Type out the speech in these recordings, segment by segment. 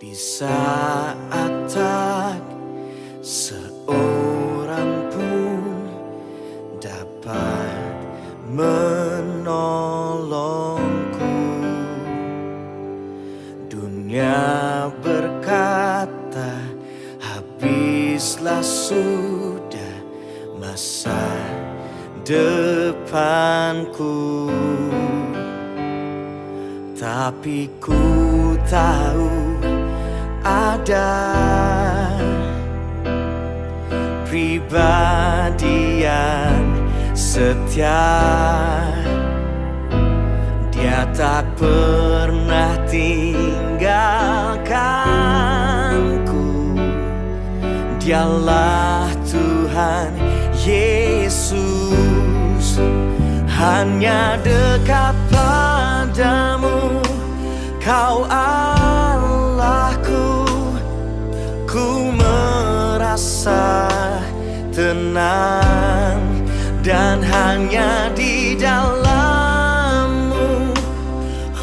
Di saat tak seorang pun dapat menolongku, dunia berkata habislah sudah masa depanku. Tapi ku tahu ada pribadi yang setia. Dia tak pernah tinggalkanku. Dialah Tuhan Yesus, hanya dekat padamu, Kau Allahku. Ku merasa tenang dan hanya di dalam-Mu,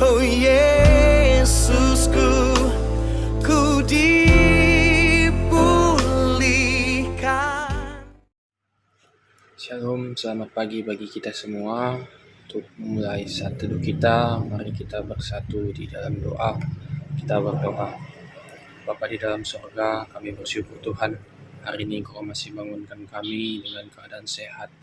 oh Yesusku, ku dipulihkan. Shalom, selamat pagi bagi kita semua. Untuk memulai saat teduh kita, mari kita bersatu di dalam doa. Kita berdoa. Bapa di dalam sorga, kami bersyukur Tuhan, hari ini Engkau masih bangunkan kami dengan keadaan sehat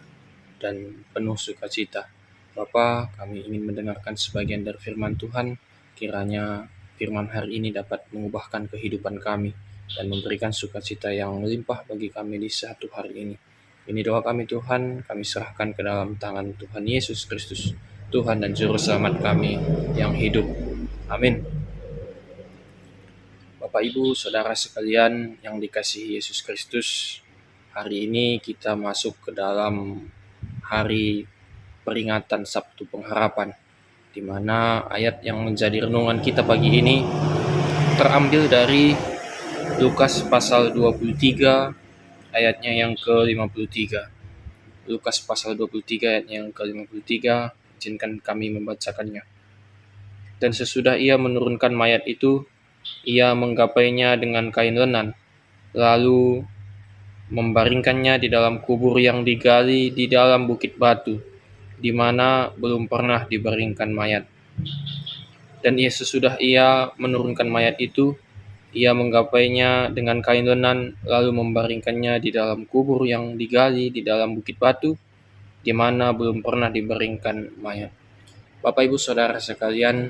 dan penuh sukacita. Bapa, kami ingin mendengarkan sebagian dari firman Tuhan. Kiranya firman hari ini dapat mengubahkan kehidupan kami dan memberikan sukacita yang melimpah bagi kami di satu hari ini. Ini doa kami Tuhan, kami serahkan ke dalam tangan Tuhan Yesus Kristus, Tuhan dan Juru Selamat kami yang hidup. Amin. Bapak, Ibu, Saudara sekalian yang dikasihi Yesus Kristus, hari ini kita masuk ke dalam hari peringatan Sabtu Pengharapan, di mana ayat yang menjadi renungan kita pagi ini terambil dari Lukas pasal 23 ayatnya yang ke-53. Lukas pasal 23 ayatnya yang ke-53, izinkan kami membacakannya. Dan sesudah ia menurunkan mayat itu, ia menggapainya dengan kain lenan, lalu membaringkannya di dalam kubur yang digali di dalam bukit batu, di mana belum pernah dibaringkan mayat. Dan sesudah ia menurunkan mayat itu, ia menggapainya dengan kain lenan, lalu membaringkannya di dalam kubur yang digali di dalam bukit batu, di mana belum pernah dibaringkan mayat. Bapak, Ibu, Saudara sekalian,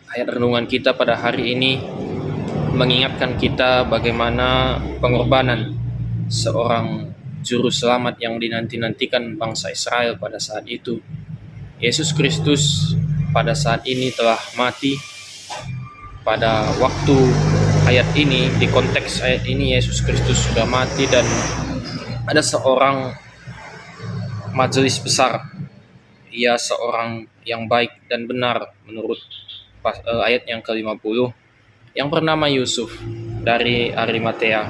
ayat renungan kita pada hari ini mengingatkan kita bagaimana pengorbanan seorang juru selamat yang dinanti-nantikan bangsa Israel pada saat itu. Yesus Kristus pada saat ini telah mati. Pada waktu ayat ini, di konteks ayat ini, Yesus Kristus sudah mati dan ada seorang majelis besar. Ia seorang yang baik dan benar menurut ayat yang ke-50, yang bernama Yusuf dari Arimatea.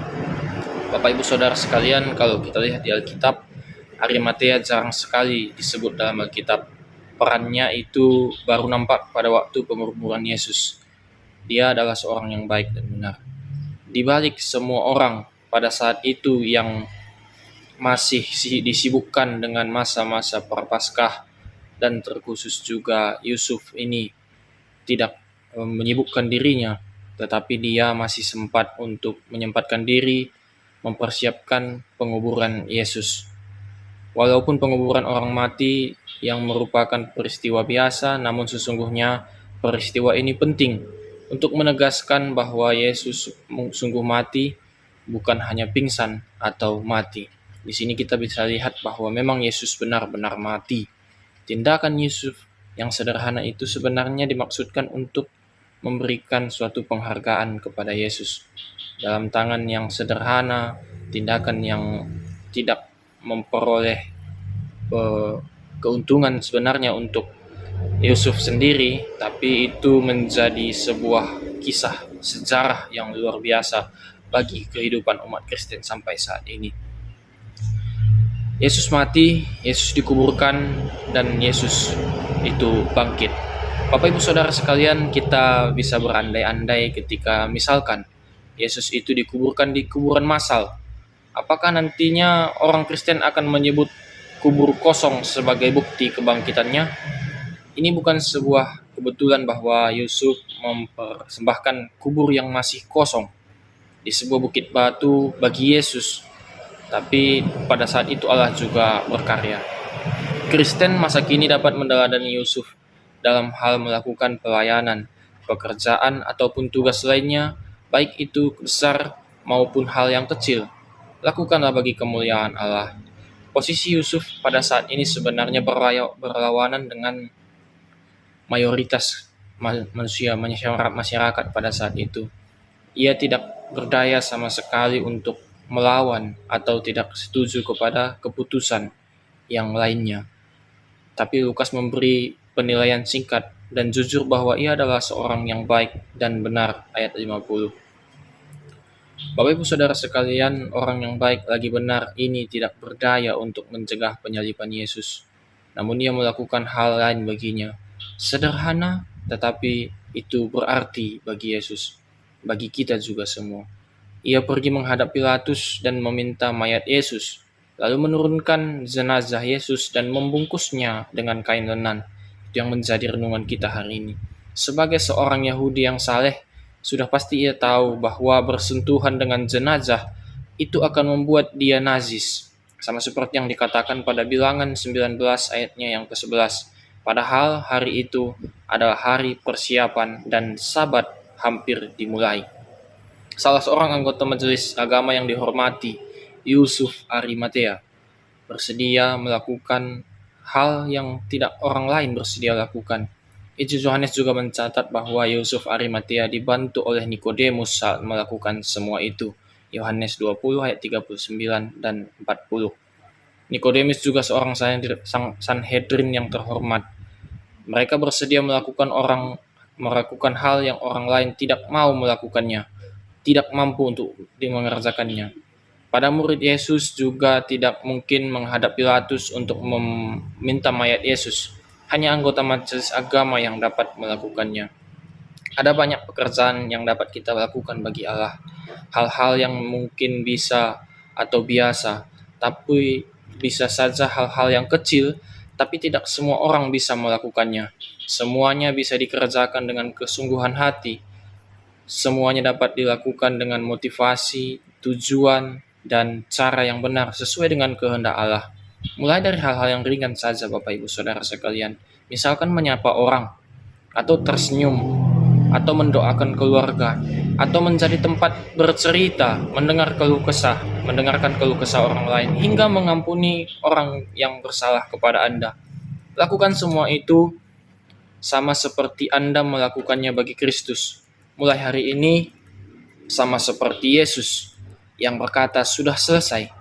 Bapak, Ibu, Saudara sekalian, kalau kita lihat di Alkitab, Arimatea jarang sekali disebut dalam Alkitab. Perannya itu baru nampak pada waktu penguburan Yesus. Dia adalah seorang yang baik dan benar. Di balik semua orang pada saat itu yang masih disibukkan dengan masa-masa Prapaskah, dan terkhusus juga Yusuf ini tidak menyibukkan dirinya, tetapi dia masih sempat untuk menyempatkan diri mempersiapkan penguburan Yesus. Walaupun penguburan orang mati yang merupakan peristiwa biasa, namun sesungguhnya peristiwa ini penting untuk menegaskan bahwa Yesus sungguh mati, bukan hanya pingsan atau mati. Di sini kita bisa lihat bahwa memang Yesus benar-benar mati. Tindakan Yusuf yang sederhana itu sebenarnya dimaksudkan untuk memberikan suatu penghargaan kepada Yesus. Dalam tangan yang sederhana, tindakan yang tidak memperoleh keuntungan sebenarnya untuk Yusuf sendiri, tapi itu menjadi sebuah kisah sejarah yang luar biasa bagi kehidupan umat Kristen sampai saat ini. Yesus mati, Yesus dikuburkan, dan Yesus itu bangkit. Bapak Ibu Saudara sekalian, kita bisa berandai-andai ketika misalkan Yesus itu dikuburkan di kuburan massal. Apakah nantinya orang Kristen akan menyebut kubur kosong sebagai bukti kebangkitannya? Ini bukan sebuah kebetulan bahwa Yusuf mempersembahkan kubur yang masih kosong di sebuah bukit batu bagi Yesus. Tapi pada saat itu Allah juga berkarya. Kristen masa kini dapat meneladani Yusuf dalam hal melakukan pelayanan, pekerjaan, ataupun tugas lainnya, baik itu besar maupun hal yang kecil. Lakukanlah bagi kemuliaan Allah. Posisi Yusuf pada saat ini sebenarnya berlawanan dengan mayoritas manusia masyarakat pada saat itu. Ia tidak berdaya sama sekali untuk melawan atau tidak setuju kepada keputusan yang lainnya. Tapi Lukas memberi penilaian singkat dan jujur bahwa ia adalah seorang yang baik dan benar, ayat 50. Bapak Ibu Saudara sekalian, orang yang baik lagi benar ini tidak berdaya untuk mencegah penyaliban Yesus. Namun ia melakukan hal lain baginya. Sederhana, tetapi itu berarti bagi Yesus, bagi kita juga semua. Ia pergi menghadap Pilatus dan meminta mayat Yesus, lalu menurunkan jenazah Yesus dan membungkusnya dengan kain lenan. Itu yang menjadi renungan kita hari ini. Sebagai seorang Yahudi yang saleh, sudah pasti ia tahu bahwa bersentuhan dengan jenazah itu akan membuat dia najis. Sama seperti yang dikatakan pada Bilangan 19 ayatnya yang ke-11. Padahal hari itu adalah hari persiapan dan Sabat hampir dimulai. Salah seorang anggota majelis agama yang dihormati, Yusuf Arimatea, bersedia melakukan hal yang tidak orang lain bersedia lakukan. Injil Yohanes juga mencatat bahwa Yusuf Arimatea dibantu oleh Nikodemus saat melakukan semua itu. Yohanes 20 ayat 39 dan 40. Nikodemus juga seorang Sanhedrin yang terhormat. Mereka bersedia melakukan hal yang orang lain tidak mau melakukannya, tidak mampu untuk mengerjakannya. Pada murid Yesus juga tidak mungkin menghadap Pilatus untuk meminta mayat Yesus. Hanya anggota majelis agama yang dapat melakukannya. Ada banyak pekerjaan yang dapat kita lakukan bagi Allah. Hal-hal yang mungkin bisa atau biasa, tapi bisa saja hal-hal yang kecil, tapi tidak semua orang bisa melakukannya. Semuanya bisa dikerjakan dengan kesungguhan hati. Semuanya dapat dilakukan dengan motivasi, tujuan, dan cara yang benar sesuai dengan kehendak Allah. Mulai dari hal-hal yang ringan saja Bapak Ibu Saudara sekalian. Misalkan menyapa orang, atau tersenyum, atau mendoakan keluarga, atau menjadi tempat bercerita, mendengarkan keluh kesah orang lain, hingga mengampuni orang yang bersalah kepada Anda. Lakukan semua itu sama seperti Anda melakukannya bagi Kristus. Mulai hari ini, sama seperti Yesus yang berkata sudah selesai.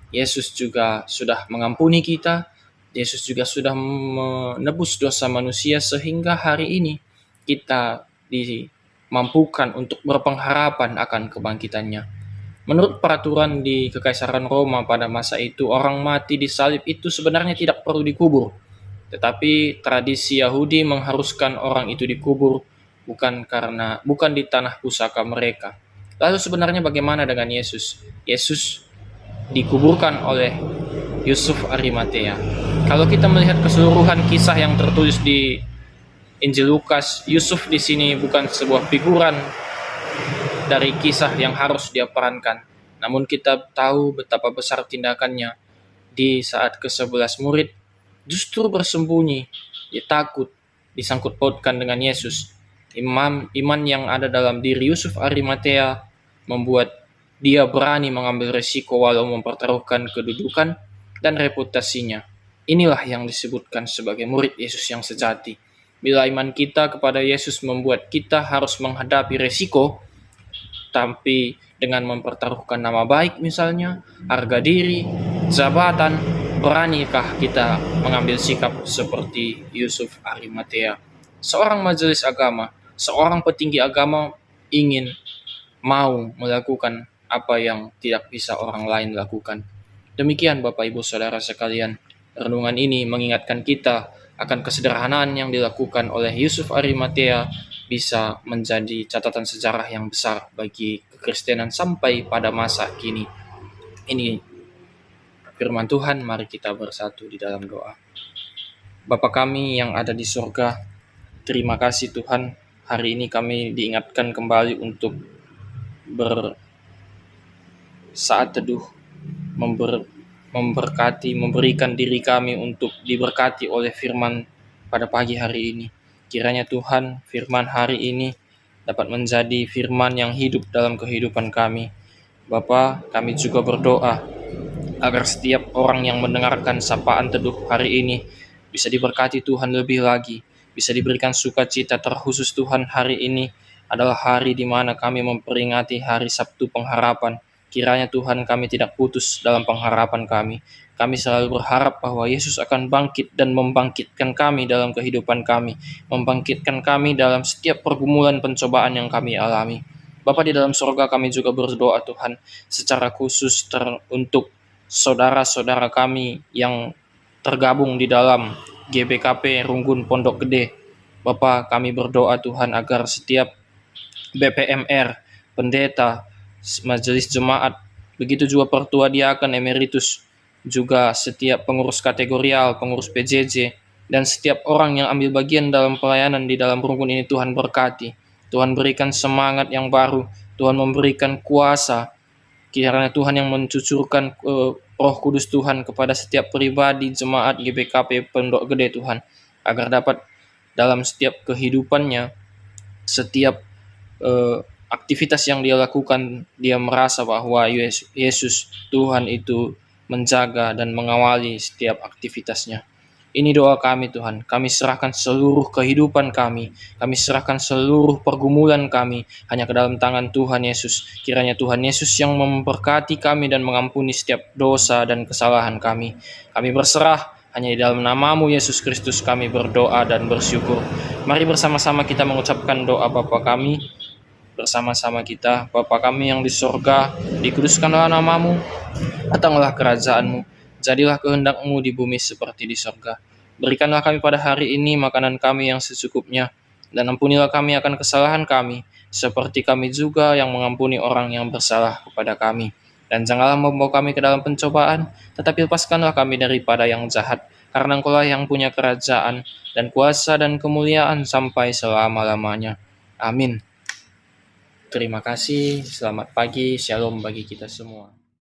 Yesus juga sudah mengampuni kita. Yesus juga sudah menebus dosa manusia sehingga hari ini kita dimampukan untuk berpengharapan akan kebangkitannya. Menurut peraturan di Kekaisaran Roma pada masa itu, orang mati di salib itu sebenarnya tidak perlu dikubur. Tetapi tradisi Yahudi mengharuskan orang itu dikubur bukan di tanah pusaka mereka. Lalu sebenarnya bagaimana dengan Yesus? Yesus dikuburkan oleh Yusuf Arimatea. Kalau kita melihat keseluruhan kisah yang tertulis di Injil Lukas, Yusuf di sini bukan sebuah figuran dari kisah yang harus dia perankan. Namun kita tahu betapa besar tindakannya di saat ke-11 murid justru bersembunyi, dia takut disangkut pautkan dengan Yesus. Iman yang ada dalam diri Yusuf Arimatea membuat dia berani mengambil resiko walau mempertaruhkan kedudukan dan reputasinya. Inilah yang disebutkan sebagai murid Yesus yang sejati. Bila iman kita kepada Yesus membuat kita harus menghadapi resiko, tapi dengan mempertaruhkan nama baik misalnya, harga diri, jabatan, beranikah kita mengambil sikap seperti Yusuf Arimatea? Seorang majelis agama, seorang petinggi agama ingin mau melakukan apa yang tidak bisa orang lain lakukan. Demikian Bapak Ibu Saudara sekalian, renungan ini mengingatkan kita akan kesederhanaan yang dilakukan oleh Yusuf Arimatea bisa menjadi catatan sejarah yang besar bagi kekristenan sampai pada masa kini. Ini firman Tuhan, mari kita bersatu di dalam doa. Bapa kami yang ada di surga, terima kasih Tuhan, hari ini kami diingatkan kembali untuk bersaat teduh, memberikan diri kami untuk diberkati oleh firman pada pagi hari ini. Kiranya Tuhan, firman hari ini dapat menjadi firman yang hidup dalam kehidupan kami. Bapa, kami juga berdoa agar setiap orang yang mendengarkan sapaan teduh hari ini bisa diberkati Tuhan lebih lagi, bisa diberikan sukacita terkhusus Tuhan. Hari ini adalah hari di mana kami memperingati hari Sabtu Pengharapan. Kiranya Tuhan kami tidak putus dalam pengharapan kami. Kami selalu berharap bahwa Yesus akan bangkit dan membangkitkan kami dalam kehidupan kami, membangkitkan kami dalam setiap pergumulan pencobaan yang kami alami. Bapa di dalam surga, kami juga berdoa Tuhan secara khusus untuk saudara-saudara kami yang tergabung di dalam GBKP Runggun Pondok Gede. Bapa, kami berdoa Tuhan agar setiap BPMR, pendeta, majelis jemaat, begitu juga pertua diaken emeritus, juga setiap pengurus kategorial, pengurus PJJ, dan setiap orang yang ambil bagian dalam pelayanan di dalam runggun ini Tuhan berkati. Tuhan berikan semangat yang baru, Tuhan memberikan kuasa. Kiranya Tuhan yang mencucurkan Roh Kudus Tuhan kepada setiap pribadi jemaat GBKP Pondok Gede Tuhan, agar dapat dalam setiap kehidupannya, setiap aktivitas yang dia lakukan, dia merasa bahwa Yesus Tuhan itu menjaga dan mengawali setiap aktivitasnya. Ini doa kami Tuhan, kami serahkan seluruh kehidupan kami serahkan seluruh pergumulan kami hanya ke dalam tangan Tuhan Yesus. Kiranya Tuhan Yesus yang memberkati kami dan mengampuni setiap dosa dan kesalahan kami. Kami berserah hanya di dalam nama-Mu Yesus Kristus kami berdoa dan bersyukur. Mari bersama-sama kita mengucapkan doa Bapa kami. Bersama-sama kita, Bapa kami yang di surga, dikuduskanlah nama-Mu, datanglah kerajaan-Mu, jadilah kehendak-Mu di bumi seperti di surga. Berikanlah kami pada hari ini makanan kami yang secukupnya, dan ampunilah kami akan kesalahan kami, seperti kami juga yang mengampuni orang yang bersalah kepada kami. Dan janganlah membawa kami ke dalam pencobaan, tetapi lepaskanlah kami daripada yang jahat, karena Engkau-lah yang punya kerajaan, dan kuasa dan kemuliaan sampai selama-lamanya. Amin. Terima kasih, selamat pagi, shalom bagi kita semua.